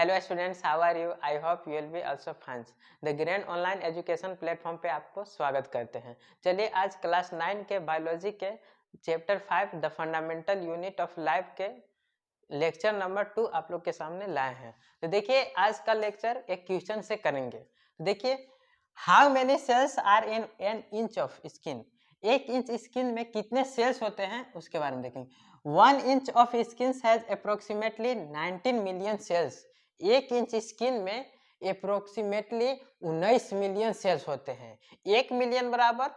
Hello students, how are you? I hope you will be also fine. The grand online education platform पे आपको स्वागत करते हैं। चलिए आज क्लास 9 के बायोलॉजी के chapter 5 the fundamental unit of life के लेक्चर नंबर 2 आप लोग के सामने लाए हैं। तो देखिए आज का लेक्चर एक क्वेश्चन से करेंगे। देखिए, how many cells are in an inch of skin? एक इंच स्किन में कितने सेल्स होते हैं उसके बारे में देखेंगे। 1 inch of skin has approximately 19 million cells. एक इंच स्किन में अप्रोक्सीमेटली 19 मिलियन सेल्स होते हैं। 1 मिलियन बराबर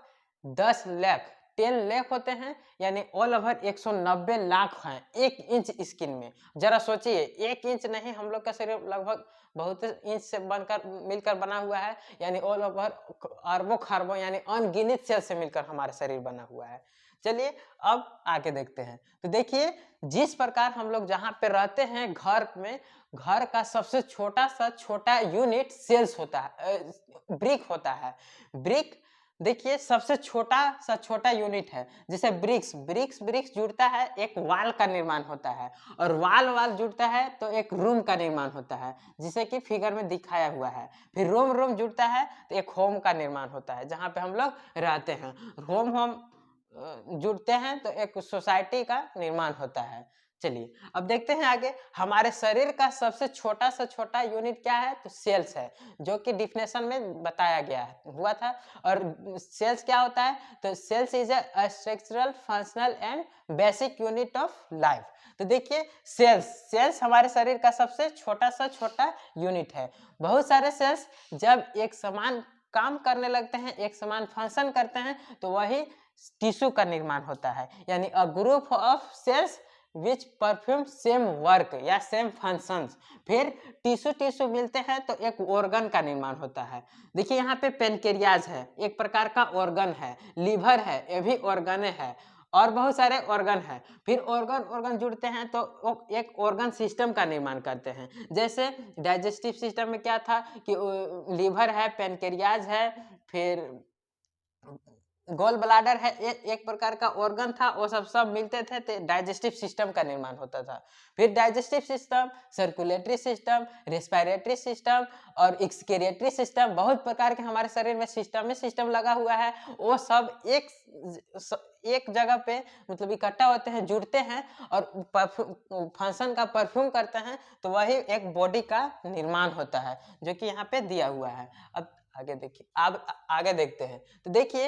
10 लाख, 10 लाख होते हैं, यानी ऑल ओवर 190 लाख हैं एक इंच स्किन में। जरा सोचिए, एक इंच नहीं, हम लोग का शरीर लगभग बहुत इंच से बनकर मिलकर बना हुआ है, यानी ऑल ओवर अरबों खरबों यानी अनगिनत सेल से मिलकर हमारा शरीर बना हुआ है। चलिए अब आगे देखते हैं। तो देखिए, जिस प्रकार हम लोग जहाँ पे रहते हैं घर में, घर का सबसे छोटा सा छोटा यूनिट सेल्स होता है, ब्रिक होता है। ब्रिक देखिए सबसे छोटा सा छोटा यूनिट है। जैसे ब्रिक्स ब्रिक्स ब्रिक्स जुड़ता है, एक वाल का निर्माण होता है, और वाल वाल जुड़ता है तो एक रूम का निर्माण होता है, जिसे कि फिगर में दिखाया हुआ है। फिर रोम रोम जुड़ता है तो एक होम का निर्माण होता है, जहाँ पे हम लोग रहते हैं। होम होम जुड़ते हैं तो एक सोसाइटी का निर्माण होता है। चलिए अब देखते हैं आगे। हमारे शरीर का सबसे छोटा सा छोटा यूनिट क्या है? तो सेल्स है, जो कि डिफिनेशन में बताया गया हुआ था। और सेल्स क्या होता है? तो cells is a structural, functional and basic unit of life. तो देखिए, सेल्स सेल्स हमारे शरीर का सबसे छोटा सा छोटा यूनिट है। बहुत सारे सेल्स जब एक समान काम करने लगते हैं, एक समान फंक्शन करते हैं, तो वही टिश्यू का निर्माण होता है, यानी a group of cells which perfume same work या सेम फंक्शंस। फिर टिश्यू टिश्यू मिलते हैं तो एक ऑर्गन का निर्माण होता है। देखिए यहाँ पे पेनक्रियाज है, एक प्रकार का ऑर्गन है। लीवर है, ये भी ऑर्गन है। और बहुत सारे ऑर्गन है। फिर ऑर्गन ऑर्गन जुड़ते हैं तो एक ऑर्गन सिस्टम का निर्माण करते हैं। जैसे डाइजेस्टिव सिस्टम में क्या था कि लीवर है, पेनक्रियाज है, फिर गोल ब्लाडर है, एक प्रकार का ऑर्गन था। वो सब मिलते थे तो डाइजेस्टिव सिस्टम का निर्माण होता था। फिर digestive system, circulatory system, respiratory system और एक्सक्रीटरी सिस्टम, बहुत प्रकार के हमारे शरीर में सिस्टम लगा हुआ है। वो सब एक जगह पे मतलब इकट्ठा होते हैं, जुड़ते हैं और फंक्शन का परफ्यूम करते हैं, तो वही एक बॉडी का निर्माण होता है, जो कि यहाँ पे दिया हुआ है। अब आगे देखिए, अब आगे देखते हैं। तो देखिए,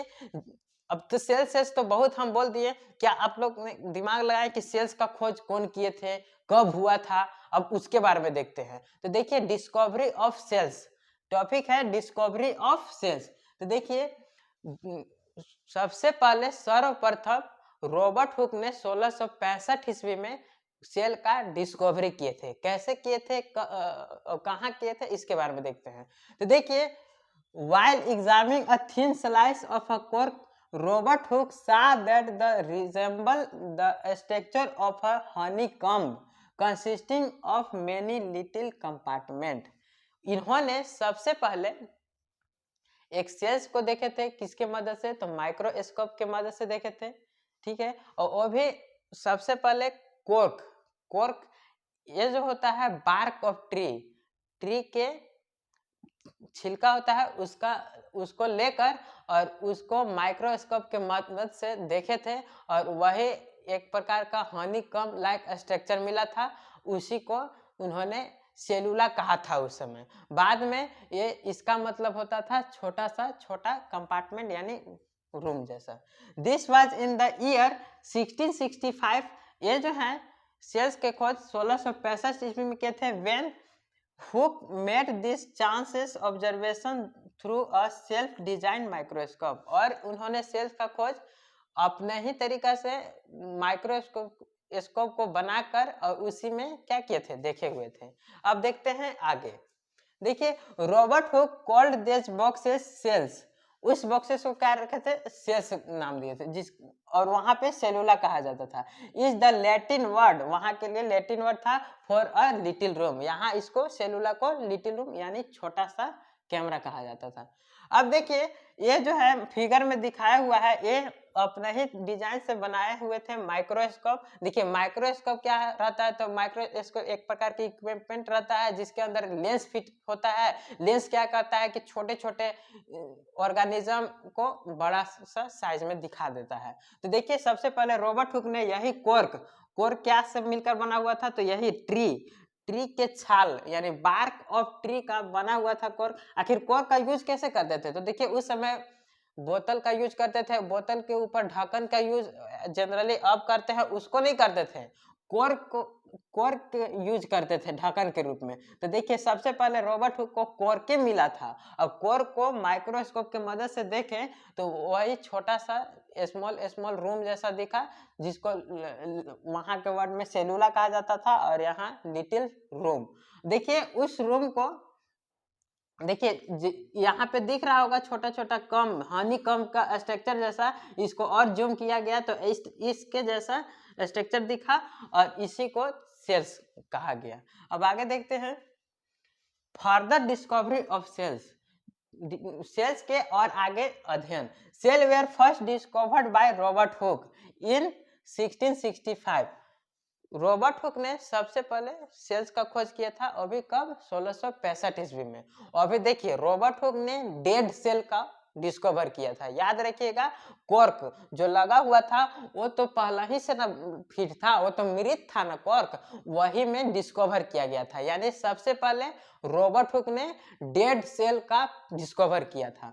अब तो सेल्स तो बहुत हम बोल दिए। क्या आप लोग ने दिमाग लगाया कि सेल्स का खोज कौन किए थे, कब हुआ था? अब उसके बारे में देखते हैं। तो देखिए, डिस्कवरी ऑफ सेल्स टॉपिक है, डिस्कवरी ऑफ सेल्स। तो देखिए, सबसे पहले सर्वप्रथम रॉबर्ट हुक ने 1665 ईस्वी में सेल का डिस्कवरी किए थे। कैसे किए थे, कहाँ किए थे, इसके बारे में देखते हैं। तो देखिए, while examining a thin slice of a cork, Robert Hooke saw that the resemble the structure of a honeycomb consisting of many little compartment। इन्होंने सबसे पहले एक सेल्स को देखे थे, किसके मदद से? तो माइक्रोस्कोप के मदद से देखे थे, ठीक है। और वो भी सबसे पहले कोर्क कोर्क ये जो होता है बार्क ऑफ ट्री के छिलका होता है, उसको लेकर और उसको माइक्रोस्कोप के मदद से देखे थे, और वही एक प्रकार का हनीकॉम्ब लाइक स्ट्रक्चर मिला था। उसी को उन्होंने सेलुला कहा था उस समय। बाद में ये इसका मतलब होता था छोटा सा छोटा कंपार्टमेंट, यानी रूम जैसा। This was in the year 1665। ये जो है सेल्स के खोज 1665 ईस्वी में किए थे। When Hooke made this chances observation through a self-designed microscope। और उन्होंने सेल्स का खोज अपने ही तरीका से माइक्रोस्कोप को बनाकर और उसी में क्या किए थे, देखे हुए थे। अब देखते हैं आगे। देखिए, Robert Hooke called this boxes cells. उस बॉक्सेस को क्या रखे थे? सेल्स नाम दिए थे, जिस और वहां पे सेलुला कहा जाता था। इज द लैटिन वर्ड, वहां के लिए लैटिन वर्ड था फॉर अ लिटिल रूम। यहाँ इसको सेलुला को लिटिल रूम यानी छोटा सा कैमरा कहा जाता था। अब देखिए, ये जो है फिगर में दिखाया हुआ है, ये अपने ही डिजाइन से बनाए हुए थे माइक्रोस्कोप। देखिए माइक्रोस्कोप क्या रहता है, तो माइक्रोस्कोप एक प्रकार की इक्विपमेंट रहता है जिसके अंदर लेंस फिट होता है। लेंस क्या करता है कि छोटे छोटे ऑर्गेनिज्म को बड़ा सा साइज में दिखा देता है। तो देखिए सबसे पहले रॉबर्ट हुक ने यही कोर्क क्या से मिलकर बना हुआ था, तो यही ट्री के छाल यानी बार्क ऑफ ट्री का बना हुआ था कोर्क। आखिर कोर्क का यूज कैसे करते थे, तो देखिए उस समय बोतल का यूज करते थे, बोतल के ऊपर ढक्कन का यूज जनरली अब करते हैं, उसको नहीं करते थे, कोर्क यूज करते थे ढक्कन के रूप में। तो देखिए सबसे पहले रॉबर्ट हुक को कोर्क मिला था। अब कोर्क को माइक्रोस्कोप की मदद से देखें तो वही छोटा सा स्मॉल रूम जैसा दिखा, जिसको वहां के वर्ड में सेलुला कहा जाता था और यहाँ लिटिल रूम। देखिए उस रूम को देखिए यहाँ पे दिख रहा होगा छोटा छोटा कम हनी कम का स्ट्रक्चर जैसा, इसको और जूम किया गया तो इसके जैसा स्ट्रक्चर दिखा और इसी को सेल्स कहा गया। अब आगे देखते हैं फर्दर डिस्कवरी ऑफ सेल्स के और आगे अध्ययन। Cell were first discovered by Robert Hooke in 1665। Robert Hooke ने सबसे पहले सेल्स का खोज किया था, अभी कब 1665 ईस्वी में। अभी देखिए रॉबर्ट हुक ने डेड सेल का डिस्कवर किया था। याद रखिएगा कॉर्क जो लगा हुआ था वो तो पहला ही से ना फिट था, वो तो मृत था ना कॉर्क, वही में डिस्कवर किया गया था। यानी सबसे पहले रॉबर्ट हुक ने डेड सेल का डिस्कवर किया था।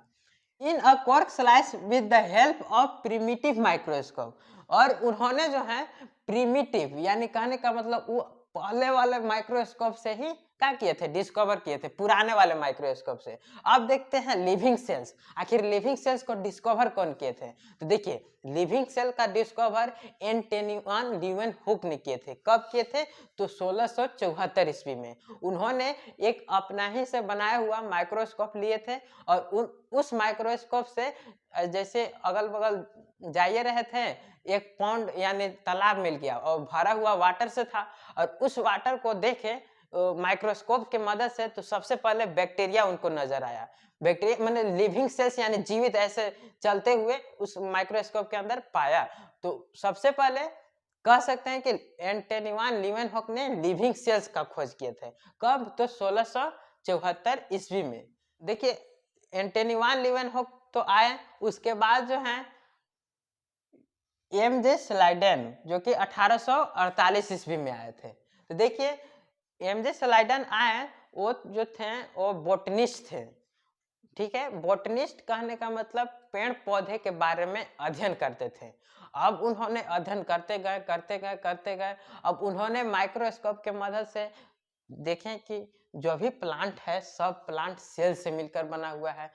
In a cork slice with the help of primitive microscope. और उन्होंने जो है प्रिमिटिव यानी कहने का मतलब वो पहले वाले माइक्रोस्कोप से ही क्या किए थे, डिस्कवर किए थे, पुराने वाले माइक्रोस्कोप से। अब देखते हैं लिविंग सेल्स। आखिर लिविंग सेल्स को डिस्कवर कौन किए थे, तो देखिए लिविंग सेल का डिस्कवर एंटोनी लीवन हुक ने किए थे। कब किए थे, तो 1674 ईस्वी में। उन्होंने एक अपना ही से बनाया हुआ माइक्रोस्कोप लिए थे और उस माइक्रोस्कोप से जैसे अगल बगल जाइए रहे थे, एक पॉन्ड यानी तालाब मिल गया और भरा हुआ वाटर से था, और उस वाटर को देखे माइक्रोस्कोप के मदद से तो सबसे पहले बैक्टीरिया उनको नजर आया। बैक्टीरिया मैंने लिविंग सेल्स यानी जीवित ऐसे चलते हुए उस माइक्रोस्कोप के अंदर पाया। तो सबसे पहले कह सकते हैं कि एंटोनी लीवन हुक ने लिविंग सेल्स का खोज किए थे। कब, तो 1674 ईस्वी में। देखिए एंटोनी लीवन हुक तो आए, उसके बाद जो है एमजे स्लाइडेन जो कि 1848 ईस्वी में आए थे। तो देखिए एमजे स्लाइडेन आए, वो जो थे वो बोटनिस्ट थे। ठीक है, बोटनिस्ट कहने का मतलब पेड़ पौधे के बारे में अध्ययन करते थे। अब उन्होंने अध्ययन करते गए। अब उन्होंने माइक्रोस्कोप के मदद से देखें कि जो भी प्लांट है सब प्लांट सेल से मिलकर बना हुआ है,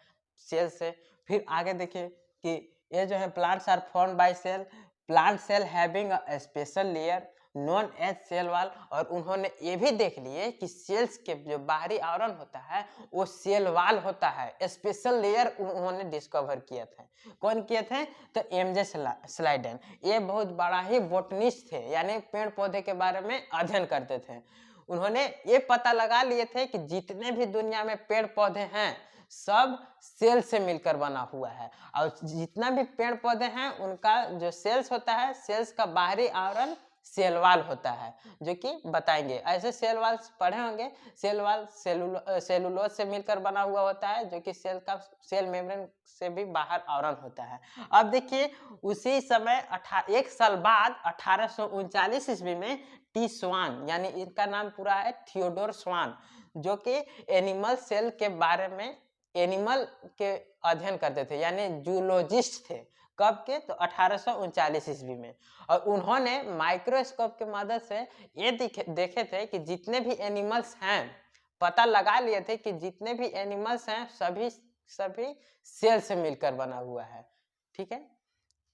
सेल से। फिर आगे देखिए कि ये जो है plants are formed by cell, plant cell having a special layer known as cell wall. और उन्होंने ये भी देख लिए कि सेल्स के जो बाहरी आवरण होता है वो सेल वाल होता है, स्पेशल लेयर उन्होंने डिस्कवर किया था। कौन किए थे, तो एमजे स्लाइडेन। ये बहुत बड़ा ही बोटनिस्ट थे, यानी पेड़ पौधे के बारे में अध्ययन करते थे। उन्होंने ये पता लगा लिए थे कि जितने भी दुनिया में पेड़ पौधे हैं सब सेल से मिलकर बना हुआ है, और जितना भी पेड़ पौधे हैं उनका जो सेल्स होता है, सेल्स का बाहरी आवरण सेल वाल होता है, जो कि बताएंगे। ऐसे सेल वाल पढ़े होंगे, सेल वाल सेलुलोज से मिलकर बना हुआ होता है, जो कि सेल मेम्ब्रेन से भी बाहर आवरण होता है। अब देखिए उसी समय 1 साल बाद 1839 ईस्वी में टी स्वान, यानी इनका नाम पूरा है थियोडोर स्वान, जो कि एनिमल सेल के बारे में एनिमल के अध्ययन करते थे, यानी जूलॉजिस्ट थे। कब के, तो 1839 ईस्वी में। और उन्होंने माइक्रोस्कोप की मदद से ये देखे थे कि जितने भी एनिमल्स हैं, पता लगा लिए थे कि जितने भी एनिमल्स हैं सभी सेल से मिलकर बना हुआ है। ठीक है,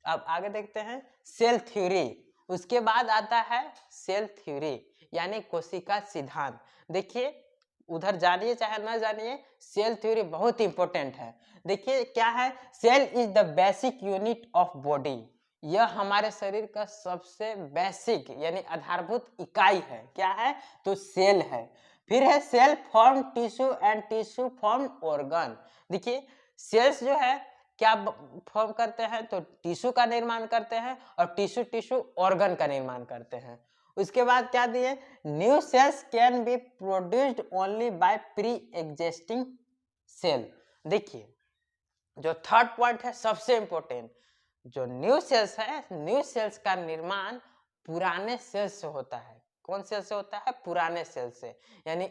अब आगे देखते हैं सेल थ्योरी। उसके बाद आता है सेल थ्योरी यानी कोशिका सिद्धांत। देखिए उधर जानिए चाहे ना जानिए, सेल थ्योरी बहुत इंपॉर्टेंट है। देखिए क्या है, cell is the basic unit of body. यह हमारे शरीर का सबसे बेसिक यानी आधारभूत इकाई है। क्या है, तो सेल है। फिर है cell form tissue and tissue form organ. देखिए सेल्स जो है क्या फॉर्म करते हैं, तो टिश्यू का निर्माण करते हैं और टिश्यू ऑर्गन का निर्माण करते हैं। उसके बाद क्या दिए, new cells can be produced only by pre existing cell. देखिए जो थर्ड पॉइंट है सबसे इंपॉर्टेंट, जो न्यू सेल्स है, न्यू सेल्स का निर्माण पुराने सेल से होता है। कौन सेल से होता है, पुराने सेल से, यानी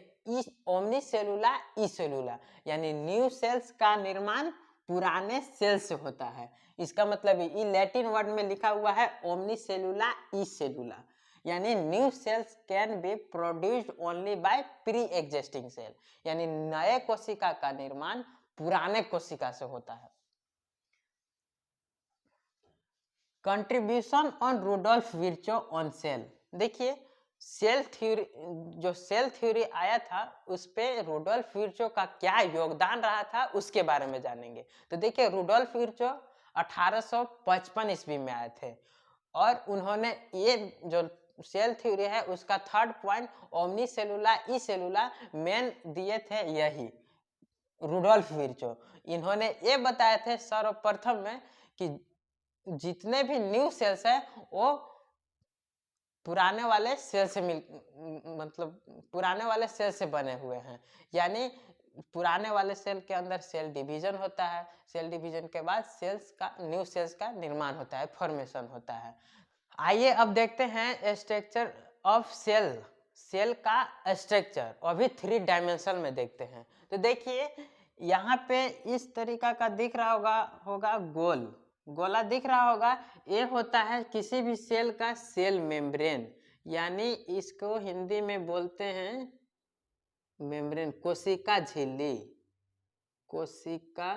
ओमनी सेलुला ई सेलुला, यानी न्यू सेल्स का निर्माण पुराने सेल से होता है। इसका मतलब ई लैटिन वर्ड में लिखा हुआ है ओमनी सेलुला ई सेलुला, यानी new cells can be produced only by pre existing cell, यानी नए कोशिका का निर्माण पुराने कोशिका से होता है। Contribution on Rudolf Virchow on cell. देखिए सेल थ्योरी, जो सेल थ्योरी आया था उस पे रुडोल्फ विर्चो का क्या योगदान रहा था उसके बारे में जानेंगे। तो देखिए रुडोल्फ विर्चो 1855 ईस्वी में आए थे और उन्होंने ये जो सेल थ्योरी है उसका थर्ड पॉइंट ओमनी सेलुला ई सेलुला मेन दिए थे यही रुडोल्फ विर्चो। इन्होंने ये बताया थे सर्वप्रथम में कि जितने भी न्यू सेल्स है वो पुराने वाले सेल से मतलब पुराने वाले सेल से बने हुए हैं, यानी पुराने वाले सेल के अंदर सेल डिवीजन होता है, सेल डिवीजन के बाद सेल्स का न्यू सेल्स का निर्माण होता है, फॉर्मेशन होता है। आइए अब देखते हैं स्ट्रक्चर ऑफ सेल, सेल का स्ट्रक्चर अभी 3 डायमेंशन में देखते हैं। तो देखिए यहाँ पे इस तरीका का दिख रहा होगा गोल, गोला दिख रहा होगा, ये होता है किसी भी सेल का सेल मेम्ब्रेन, यानी इसको हिंदी में बोलते हैं मेम्ब्रेन, कोशिका झिल्ली, कोशिका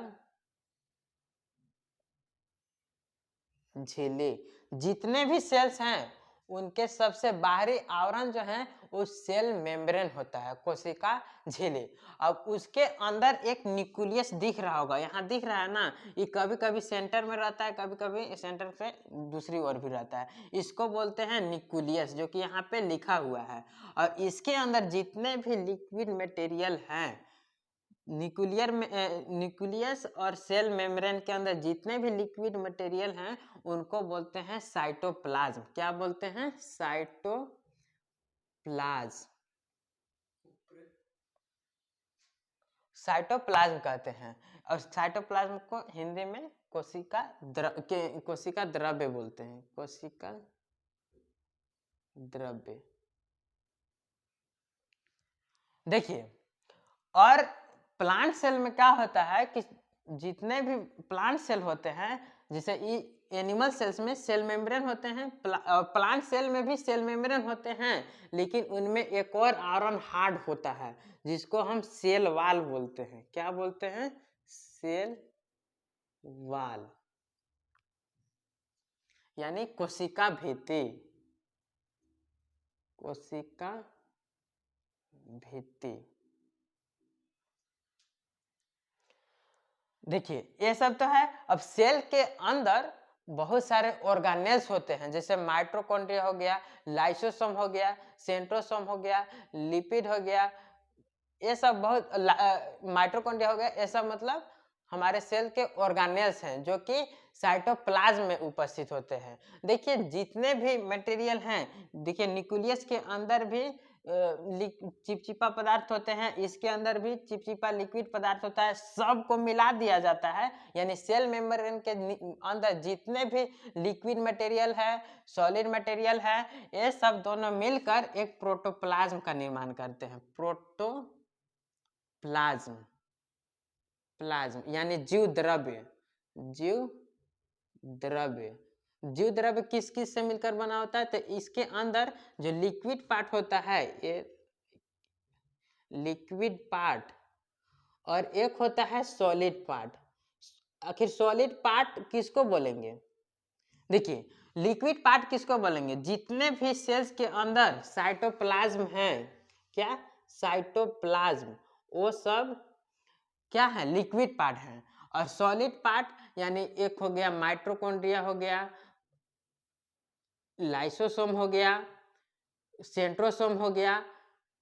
झिल्ली। जितने भी सेल्स हैं उनके सबसे बाहरी आवरण जो है वो सेल मेम्ब्रेन होता है, कोशिका झिल्ली। अब उसके अंदर एक न्यूक्लियस दिख रहा होगा, यहाँ दिख रहा है ना, ये कभी कभी सेंटर में रहता है, कभी कभी सेंटर से दूसरी ओर भी रहता है, इसको बोलते हैं न्यूक्लियस, जो कि यहाँ पे लिखा हुआ है। और इसके अंदर जितने भी लिक्विड मटेरियल हैं, न्यूक्लियर में न्यूक्लियस और सेल मेम्ब्रेन के अंदर जितने भी लिक्विड मटेरियल हैं उनको बोलते हैं साइटोप्लाज्म। क्या बोलते हैं, साइटोप्लाज्म, साइटोप्लाज्म कहते हैं। और साइटोप्लाज्म को हिंदी में कोशिका द्रव्य बोलते हैं, कोशिका द्रव्य। देखिए और प्लांट सेल में क्या होता है कि जितने भी प्लांट सेल होते हैं, जैसे एनिमल सेल्स में सेल मेम्ब्रेन होते हैं, प्लांट सेल में भी सेल मेम्ब्रेन होते हैं, लेकिन उनमें एक और आवरण हार्ड होता है जिसको हम सेल वाल बोलते हैं। क्या बोलते हैं, सेल वाल, यानी कोशिका भित्ति, कोशिका भित्ति। देखिए ये सब तो है। अब सेल के अंदर बहुत सारे ऑर्गेनेल्स होते हैं, जैसे माइटोकॉन्ड्रिया हो गया, लाइसोसोम हो गया, सेंट्रोसोम हो गया, लिपिड हो गया, ये सब बहुत माइटोकॉन्ड्रिया हो गया, ये सब मतलब हमारे सेल के ऑर्गेनेल्स हैं जो कि साइटोप्लाज्म में उपस्थित होते हैं। देखिए जितने भी मटेरियल हैं, देखिए न्यूक्लियस के अंदर भी चिपचिपा पदार्थ होते हैं, इसके अंदर भी चिपचिपा लिक्विड पदार्थ होता है, सबको मिला दिया जाता है, यानी सेल मेम्ब्रेन के अंदर जितने भी लिक्विड मटेरियल है, सॉलिड मटेरियल है, ये सब दोनों मिलकर एक प्रोटोप्लाज्म का निर्माण करते हैं। प्रोटोप्लाज्म, प्लाज्म यानी जीव द्रव्य, जीव द्रव्य। जीव द्रव्य किस किस से मिलकर बना होता है, तो इसके अंदर जो लिक्विड पार्ट होता है, ये लिक्विड पार्ट, और एक होता है सॉलिड पार्ट। आखिर सॉलिड पार्ट किसको बोलेंगे, देखिए लिक्विड पार्ट किसको बोलेंगे, जितने भी सेल्स के अंदर साइटोप्लाज्म है, क्या साइटोप्लाज्म, वो सब क्या है, लिक्विड पार्ट है। और सॉलिड पार्ट यानी एक हो गया माइटोकॉन्ड्रिया हो गया, लाइसोसोम हो गया, सेंट्रोसोम हो गया,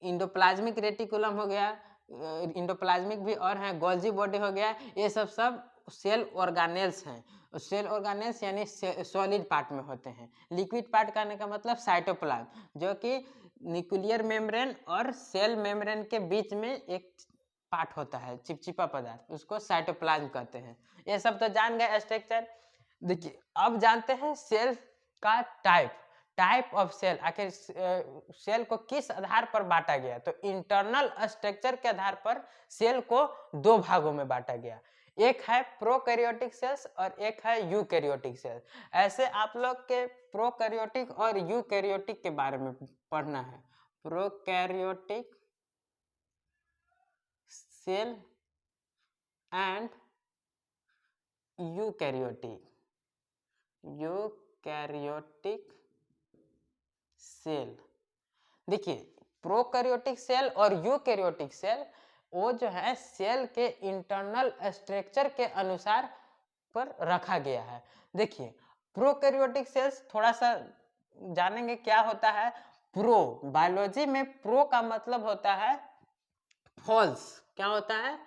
इंडोप्लाज्मिक रेटिकुलम हो गया, इंडोप्लाज्मिक भी और है, गोल्जी बॉडी हो गया, ये सब सेल ऑर्गेनेल्स हैं। सेल ऑर्गेनेल्स यानी सॉलिड पार्ट में होते हैं। लिक्विड पार्ट कहने का मतलब साइटोप्लाज्म, जो कि न्यूक्लियर मेम्ब्रेन और सेल मेम्ब्रेन के बीच में एक पार्ट होता है, चिपचिपा पदार्थ, उसको साइटोप्लाज्म कहते हैं। ये सब तो जान गए स्ट्रक्चर। देखिए अब जानते हैं सेल का टाइप ऑफ सेल। आखिर सेल को किस आधार पर बांटा गया? तो इंटरनल स्ट्रक्चर के आधार पर सेल को दो भागों में बांटा गया। एक है प्रोकैरियोटिक सेल्स और एक है यूकैरियोटिक सेल्स। ऐसे आप लोग के प्रोकैरियोटिक और यूकैरियोटिक के बारे में पढ़ना है। Prokaryotic cell and eukaryotic cell. देखिए प्रोकैरियोटिक सेल और यूकैरियोटिक सेल वो जो है सेल के इंटरनल स्ट्रक्चर के अनुसार पर रखा गया है। देखिए प्रोकैरियोटिक सेल्स थोड़ा सा जानेंगे क्या होता है। प्रो, बायोलॉजी में प्रो का मतलब होता है फॉल्स। क्या होता है?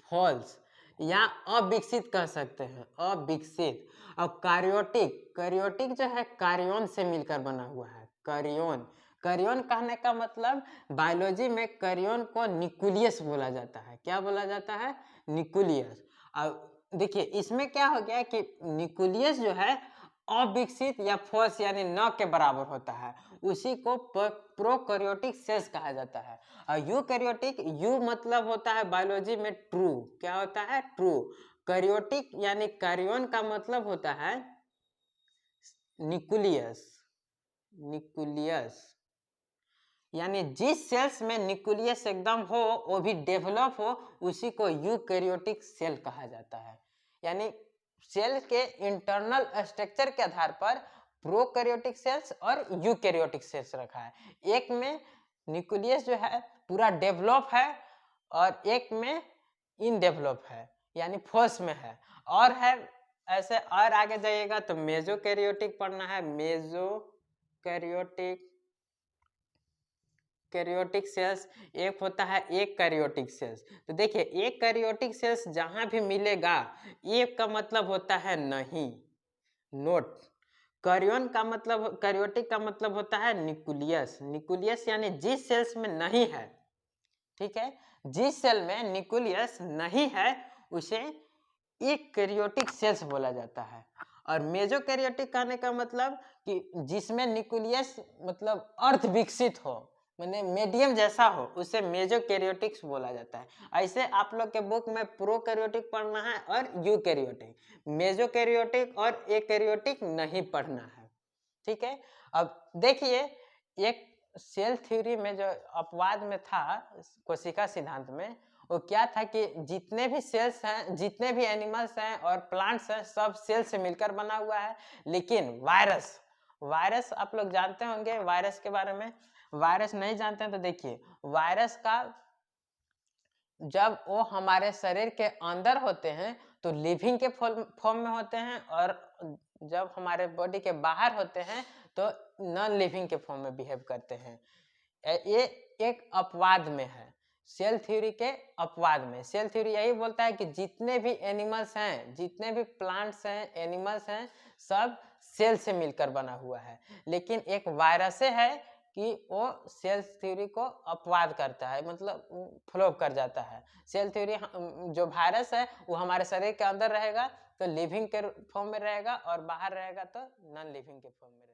फॉल्स या अविकसित कह सकते हैं, अविकसित। और कैरियोटिक जो है कार्योन से मिलकर बना हुआ है। कार्योन कहने का मतलब बायोलॉजी में कार्योन को न्यूक्लियस बोला जाता है। क्या बोला जाता है? न्यूक्लियस। अब देखिए इसमें क्या हो गया कि न्यूक्लियस जो है अविकसित या फॉल्स यानी न के बराबर होता है, उसी को प्रोकैरियोटिक सेल्स कहा जाता है। और यूकैरियोटिक, यू मतलब होता है बायोलॉजी में ट्रू। क्या होता है? ट्रू। कैरियोटिक यानी कार्योन का मतलब होता है न्यूक्लियस यानी जिस सेल्स में न्यूक्लियस एकदम हो, वो भी डेवलप हो, उसी को यूकैरियोटिक सेल कहा जाता है। यानी सेल के इंटरनल स्ट्रक्चर के आधार पर प्रोकैरियोटिक सेल्स और यूकैरियोटिक सेल्स रखा है। एक में न्यूक्लियस जो है पूरा डेवलप है और एक में इनडेवलप है यानी फॉल्स में है। और है ऐसे, और आगे जाइएगा तो मेसोकैरियोटिक पढ़ना है। कैरियोटिक सेल्स एक होता है एक कैरियोटिक सेल्स। तो देखिए एक कैरियोटिक सेल्स जहां भी मिलेगा, एक का मतलब होता है नहीं, नोट। कैरियोटिक का मतलब होता है न्यूक्लियस यानी जिस सेल्स में नहीं है, ठीक है, जिस सेल में न्यूक्लियस नहीं है उसे एक कैरियोटिक सेल्स बोला जाता है। और मेसोकैरियोटिक कहने का मतलब कि जिसमें न्यूक्लियस मतलब अर्ध विकसित हो, माने मीडियम जैसा हो, उसे मेसोकैरियोटिक्स बोला जाता है। ऐसे आप लोग के बुक में प्रोकैरियोटिक पढ़ना है और यूकैरियोटिक, मेसोकैरियोटिक और एकैरियोटिक नहीं पढ़ना है, ठीक है। अब देखिए एक सेल थ्योरी में जो अपवाद में था कोशिका सिद्धांत में, वो क्या था कि जितने भी सेल्स हैं, जितने भी एनिमल्स हैं और प्लांट्स हैं, सब सेल से मिलकर बना हुआ है। लेकिन वायरस आप लोग जानते होंगे वायरस के बारे में। वायरस नहीं जानते हैं तो देखिए वायरस का जब वो हमारे शरीर के अंदर होते हैं तो लिविंग के फॉर्म में होते हैं, और जब हमारे बॉडी के बाहर होते हैं तो नॉन लिविंग के फॉर्म में बिहेव करते हैं। ये एक अपवाद में है, सेल थ्योरी के अपवाद में। सेल थ्योरी यही बोलता है कि जितने भी एनिमल्स हैं, जितने भी प्लांट्स हैं, एनिमल्स हैं, सब सेल से मिलकर बना हुआ है। लेकिन एक वायरस है कि वो सेल थ्योरी को अपवाद करता है, मतलब फ्लॉप कर जाता है। सेल थ्योरी जो वायरस है वो हमारे शरीर के अंदर रहेगा तो लिविंग के फॉर्म में रहेगा, और बाहर रहेगा तो नॉन लिविंग के फॉर्म में रहेगा।